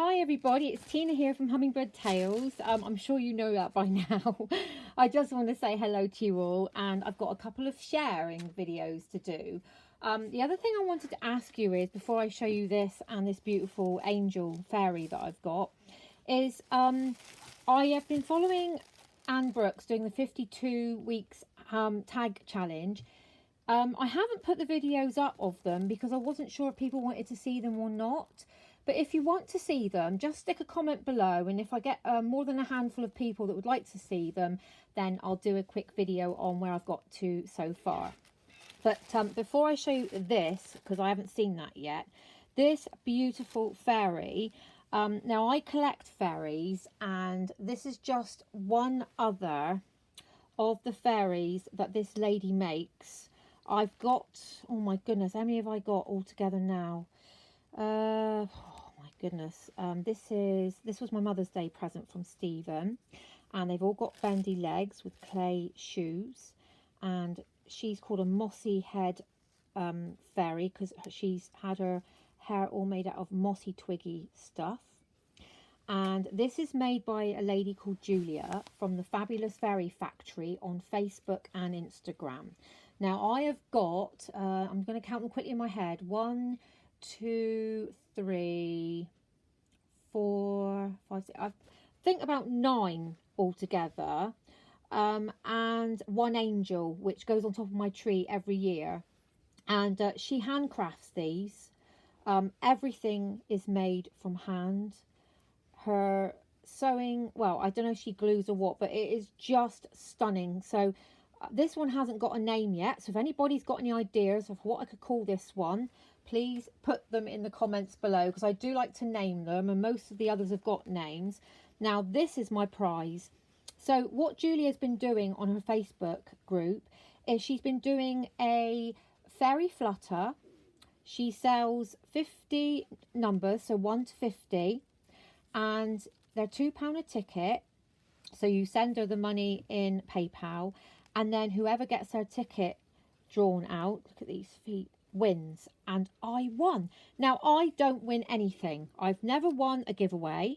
Hi everybody, it's Tina here from Hummingbird Tales. I'm sure you know that by now. I just want to say hello to you all, and I've got a couple of sharing videos to do. The other thing I wanted to ask you is, before I show you this and this beautiful angel fairy that I've got, is I have been following Anne Brooks doing the 52 weeks tag challenge. I haven't put the videos up of them because I wasn't sure if people wanted to see them or not. But if you want to see them, just stick a comment below, and if I get more than a handful of people that would like to see them, then I'll do a quick video on where I've got to so far. But before I show you this, because I haven't seen that yet, this beautiful fairy, now I collect fairies, and this is just one other of the fairies that this lady makes. I've got, oh my goodness, how many have I got all together now? Oh my goodness, this was my Mother's Day present from Stephen, and they've all got bendy legs with clay shoes, and she's called a mossy head fairy because she's had her hair all made out of mossy twiggy stuff. And this is made by a lady called Julia from the Fabulous Fairy Factory on Facebook and Instagram. Now I have got, I'm going to count them quickly in my head, 1, 2, 3, 4, 5, 6, I think about 9 altogether, and one angel which goes on top of my tree every year, and she handcrafts these. Everything is made from hand. Her sewing, well, I don't know if she glues or what, but it is just stunning. So this one hasn't got a name yet, so if anybody's got any ideas of what I could call this one, please put them in the comments below, because I do like to name them, and most of the others have got names. Now this is my prize. So what Julia's been doing on her Facebook group is she's been doing a fairy flutter. She sells 50 numbers, so 1 to 50, and they're £2 a ticket. So you send her the money in PayPal, and then whoever gets their ticket drawn out, look at these feet, wins. And I won. Now I don't win anything. I've never won a giveaway.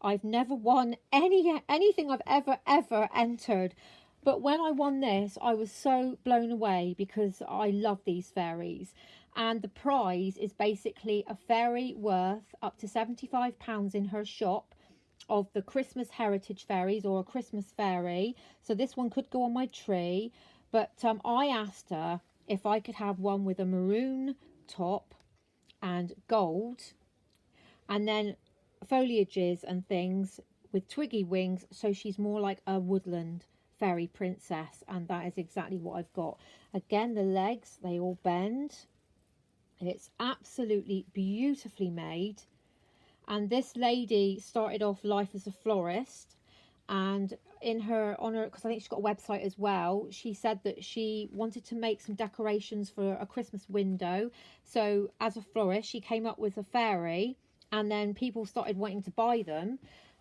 I've never won anything I've ever entered. But when I won this, I was so blown away because I love these fairies. And the prize is basically a fairy worth up to £75 in her shop of the Christmas heritage fairies, or a Christmas fairy. So this one could go on my tree. But I asked her if I could have one with a maroon top and gold, and then foliages and things with twiggy wings, so she's more like a woodland fairy princess, and that is exactly what I've got. Again, the legs, they all bend. It's absolutely beautifully made. And this lady started off life as a florist, and in her honor, because I think she's got a website as well, she said that she wanted to make some decorations for a Christmas window. So as a florist, she came up with a fairy, and then people started wanting to buy them,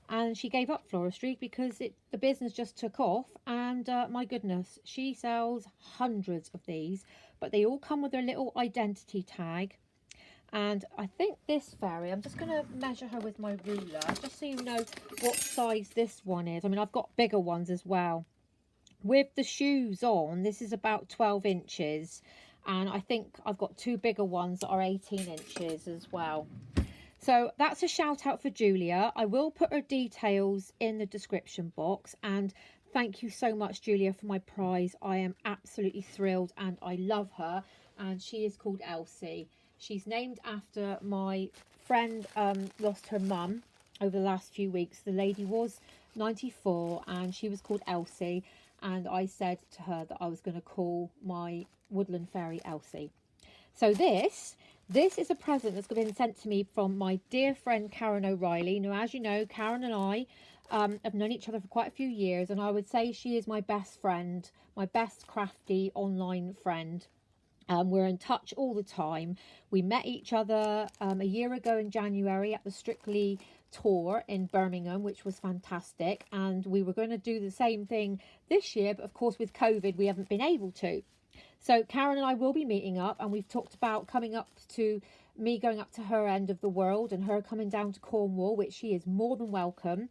and she gave up floristry because the business just took off. And my goodness, she sells hundreds of these, but they all come with their little identity tag. And I think this fairy, I'm just going to measure her with my ruler, just so you know what size this one is. I mean, I've got bigger ones as well. With the shoes on, this is about 12 inches. And I think I've got 2 bigger ones that are 18 inches as well. So that's a shout out for Julia. I will put her details in the description box. And thank you so much, Julia, for my prize. I am absolutely thrilled, and I love her. And she is called Elsie. She's named after my friend, lost her mum over the last few weeks. The lady was 94 and she was called Elsie. And I said to her that I was going to call my woodland fairy Elsie. So this is a present that's been sent to me from my dear friend Karen O'Reilly. Now, as you know, Karen and I have known each other for quite a few years, and I would say she is my best friend, my best crafty online friend. We're in touch all the time. We met each other a year ago in January at the Strictly tour in Birmingham, which was fantastic. And we were going to do the same thing this year, but of course with COVID we haven't been able to. So Karen and I will be meeting up, and we've talked about coming up to me going up to her end of the world and her coming down to Cornwall, which she is more than welcome.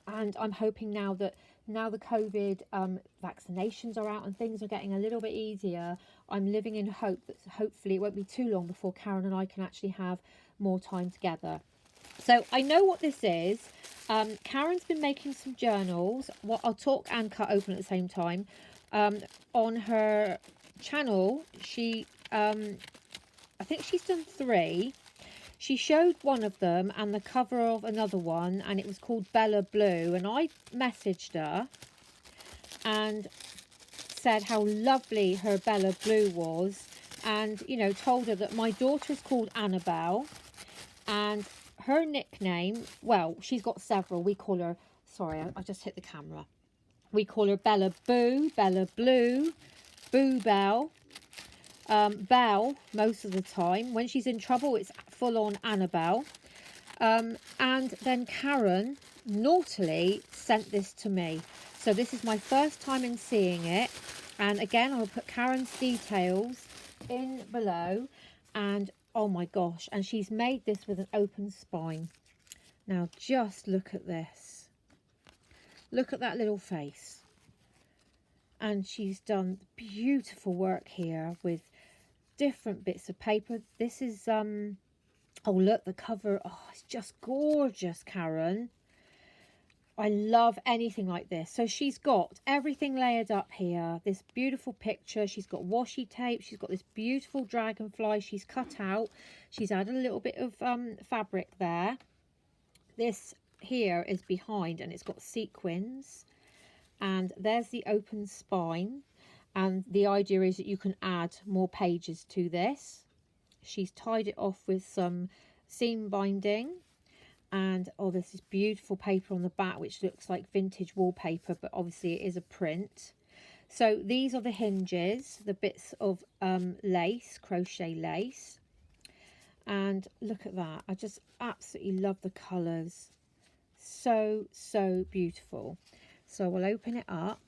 And I'm hoping now that now the COVID vaccinations are out and things are getting a little bit easier, I'm living in hope that hopefully it won't be too long before Karen and I can actually have more time together. So I know what this is. Karen's been making some journals. What I'll talk and cut open at the same time. On her channel, she I think she's done 3. She showed one of them and the cover of another one, and it was called Bella Blue. And I messaged her and said how lovely her Bella Blue was, and you know, told her that my daughter is called Annabelle, and her nickname, well, she's got several. We call her, sorry, I just hit the camera. We call her Bella Boo, Bella Blue, Boo Bell, Belle most of the time. When she's in trouble, it's full on Annabelle. And then Karen naughtily sent this to me. So this is my first time in seeing it. And again, I'll put Karen's details in below. And oh my gosh, and she's made this with an open spine. Now just look at this. Look at that little face. And she's done beautiful work here with different bits of paper. This is oh look, the cover, oh, it's just gorgeous, Karen. I love anything like this. So she's got everything layered up here, this beautiful picture. She's got washi tape, she's got this beautiful dragonfly she's cut out. She's added a little bit of fabric there. This here is behind and it's got sequins, and there's the open spine, and the idea is that you can add more pages to this. She's tied it off with some seam binding, and oh, this is beautiful paper on the back which looks like vintage wallpaper, but obviously it is a print. So these are the hinges, the bits of lace, crochet lace, and look at that. I just absolutely love the colours. So beautiful. So we'll open it up.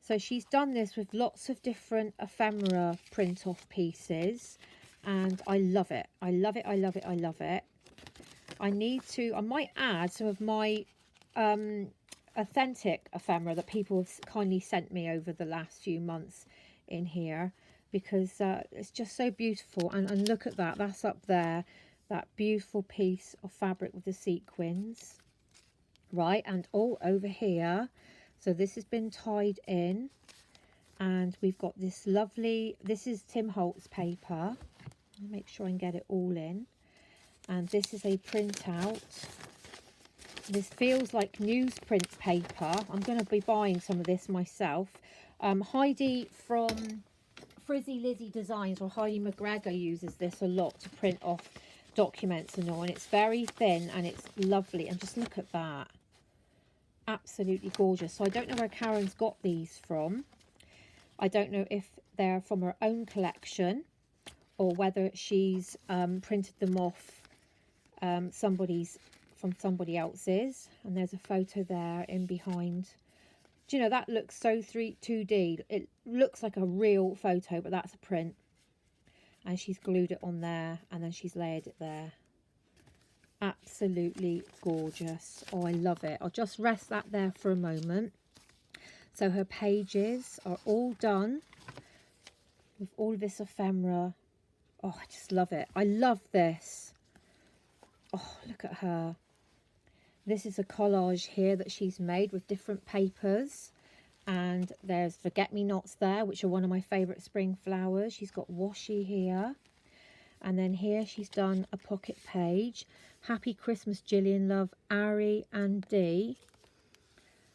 So she's done this with lots of different ephemera print off pieces, and I love it. I love it. I love it. I love it. I might add some of my authentic ephemera that people have kindly sent me over the last few months in here, because it's just so beautiful. And look at that. That's up there. That beautiful piece of fabric with the sequins. Right, and all over here. So this has been tied in, and we've got this lovely, this is Tim Holtz paper. I'll make sure I can get it all in. And this is a printout. This feels like newsprint paper. I'm going to be buying some of this myself. Heidi from Frizzy Lizzy Designs, or Heidi McGregor, uses this a lot to print off documents and all. And it's very thin and it's lovely. And just look at that. Absolutely gorgeous. So I don't know where Karen's got these from. I don't know if they're from her own collection or whether she's printed them off from somebody else's. And there's a photo there in behind. Do you know, that looks so 2D. It looks like a real photo, but that's a print. And she's glued it on there, and then she's layered it there. Absolutely gorgeous. Oh, I love it. I'll just rest that there for a moment. So her pages are all done with all of this ephemera. Oh, I just love it. I love this. Oh, look at her. This is a collage here that she's made with different papers. And there's forget-me-nots there, which are one of my favourite spring flowers. She's got washi here. And then here she's done a pocket page. Happy Christmas, Gillian, love, Ari and Dee.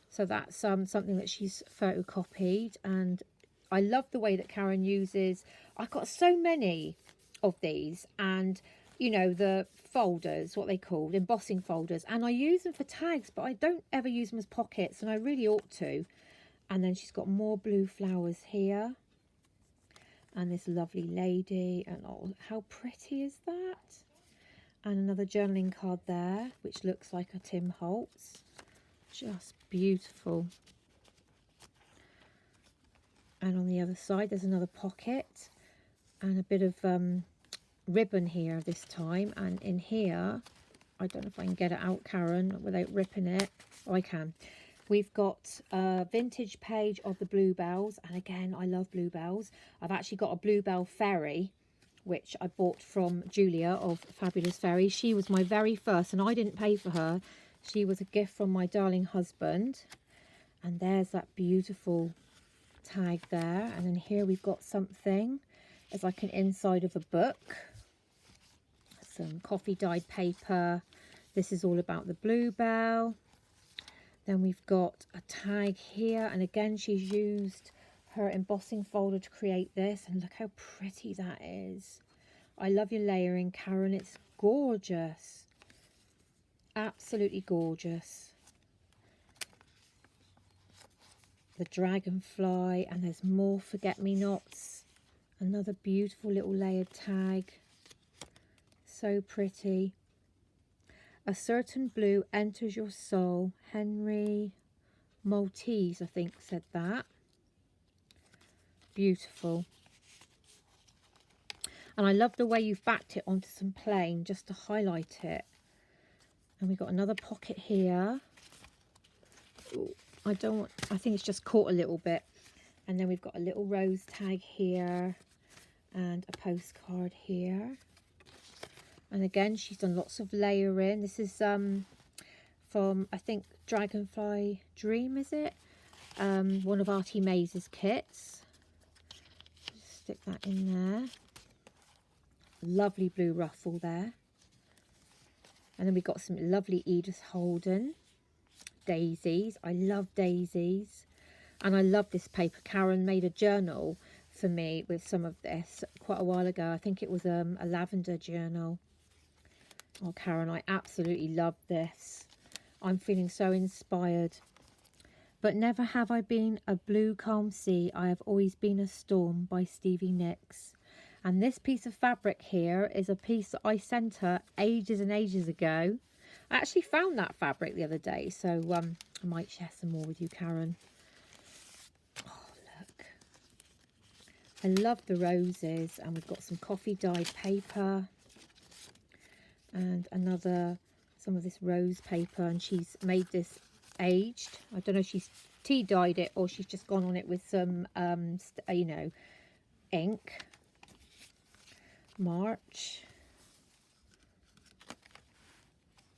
So that's something that she's photocopied. And I love the way that Karen uses, I've got so many of these, and you know, the folders, what they called, embossing folders, and I use them for tags, but I don't ever use them as pockets, and I really ought to. And then she's got more blue flowers here, and this lovely lady, and oh, how pretty is that? And another journaling card there, which looks like a Tim Holtz. Just beautiful. And on the other side, there's another pocket and a bit of ribbon here this time, and in here, I don't know if I can get it out, Karen, without ripping it. Oh, I can. We've got a vintage page of the Bluebells, and again, I love Bluebells. I've actually got a Bluebell fairy, which I bought from Julia of Fabulous Fairy. She was my very first, and I didn't pay for her. She was a gift from my darling husband. And there's that beautiful tag there. And then here we've got something. It's like an inside of a book. Some coffee dyed paper. This is all about the Bluebell. Then we've got a tag here. And again, she's used her embossing folder to create this. And look how pretty that is. I love your layering, Karen. It's gorgeous. Absolutely gorgeous. The dragonfly, and there's more forget-me-nots. Another beautiful little layered tag. So pretty. A certain blue enters your soul. Henry Maltese, I think, said that. Beautiful. And I love the way you've backed it onto some plain just to highlight it. And we've got another pocket here. Ooh, I think it's just caught a little bit. And then we've got a little rose tag here and a postcard here. And again, she's done lots of layering. This is from, I think, Dragonfly Dream, is it? One of Artie Maze's kits. Just stick that in there. Lovely blue ruffle there. And then we've got some lovely Edith Holden daisies. I love daisies. And I love this paper. Karen made a journal for me with some of this quite a while ago. I think it was a lavender journal. Oh, Karen, I absolutely love this. I'm feeling so inspired. But never have I been a blue calm sea. I have always been a storm, by Stevie Nicks. And this piece of fabric here is a piece that I sent her ages and ages ago. I actually found that fabric the other day, so I might share some more with you, Karen. Oh, look. I love the roses, and we've got some coffee dyed paper and some of this rose paper, and she's made this aged. I don't know if she's tea dyed it or she's just gone on it with some, you know, ink. March.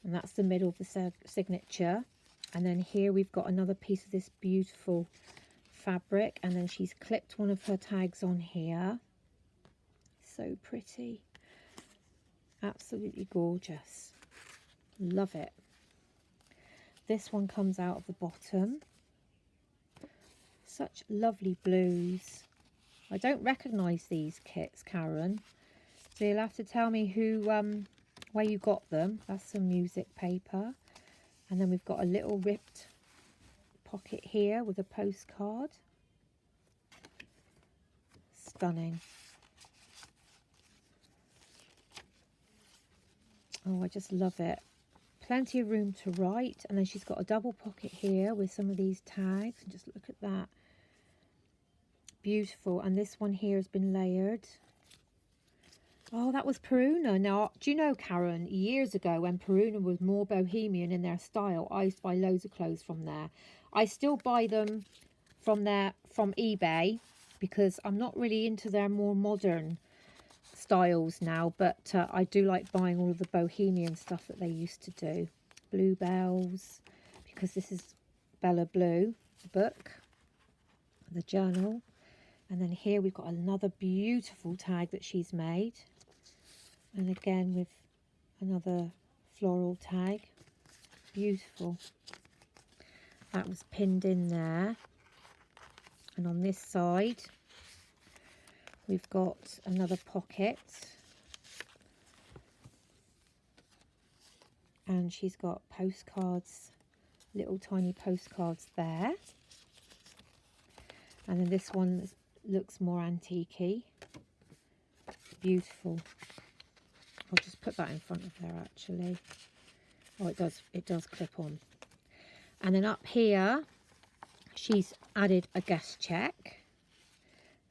And that's the middle of the signature. And then here we've got another piece of this beautiful fabric, and then she's clipped one of her tags on here. So pretty. Absolutely gorgeous. Love it. This one comes out of the bottom. Such lovely blues. I don't recognise these kits, Karen. So you'll have to tell me who, where you got them. That's some music paper. And then we've got a little ripped pocket here with a postcard. Stunning. Oh, I just love it. Plenty of room to write. And then she's got a double pocket here with some of these tags. And just look at that. Beautiful. And this one here has been layered. Oh, that was Peruna. Now, do you know, Karen, years ago when Peruna was more bohemian in their style, I used to buy loads of clothes from there. I still buy them from eBay because I'm not really into their more modern styles now, but I do like buying all of the bohemian stuff that they used to do. Bluebells, because this is Bella Blue, the book, the journal. And then here we've got another beautiful tag that she's made. And again with another floral tag. Beautiful. That was pinned in there. And on this side, we've got another pocket. And she's got postcards, little tiny postcards there. And then this one looks more antique-y. Beautiful. I'll just put that in front of her actually. Oh, it does clip on. And then up here, she's added a guest check.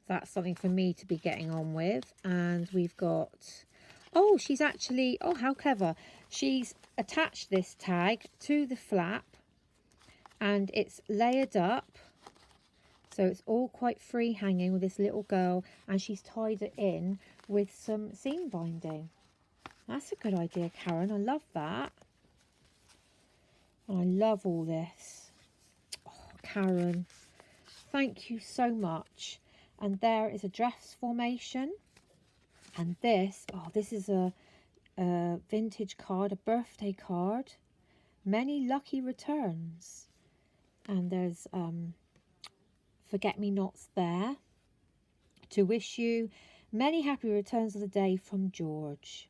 That's something for me to be getting on with. And we've got, Oh, she's actually, oh, how clever. She's attached this tag to the flap and it's layered up. So it's all quite free hanging with this little girl, and she's tied it in with some seam binding. That's a good idea, Karen. I love that. I love all this. Oh, Karen, thank you so much. And there is a dress formation. And this, oh, this is a vintage card, a birthday card. Many lucky returns. And there's forget-me-nots there to wish you many happy returns of the day from George.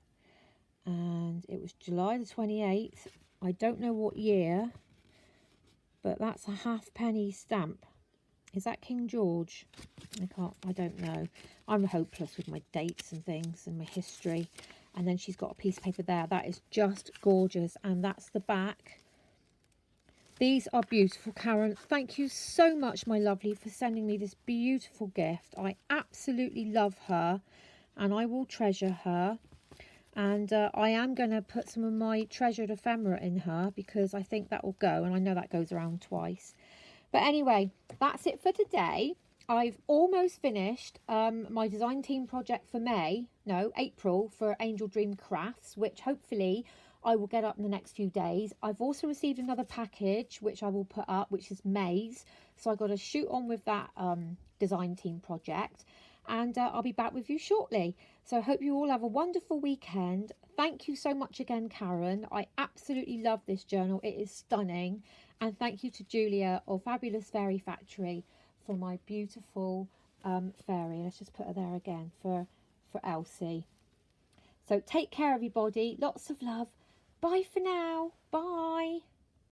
And it was July the 28th. I don't know what year, but that's a halfpenny stamp. Is that King George? I don't know. I'm hopeless with my dates and things and my history. And then she's got a piece of paper there. That is just gorgeous. And that's the back. These are beautiful, Karen. Thank you so much, my lovely, for sending me this beautiful gift. I absolutely love her and I will treasure her. And I am going to put some of my treasured ephemera in her because I think that will go. And I know that goes around twice. But anyway, that's it for today. I've almost finished my design team project for April for Angel Dream Crafts, which hopefully I will get up in the next few days. I've also received another package, which I will put up, which is May's. So I've got to shoot on with that design team project. And I'll be back with you shortly. So I hope you all have a wonderful weekend. Thank you so much again, Karen. I absolutely love this journal. It is stunning. And thank you to Julia of Fabulous Fairy Factory for my beautiful fairy. Let's just put her there again for Elsie. So take care, everybody. Lots of love. Bye for now. Bye.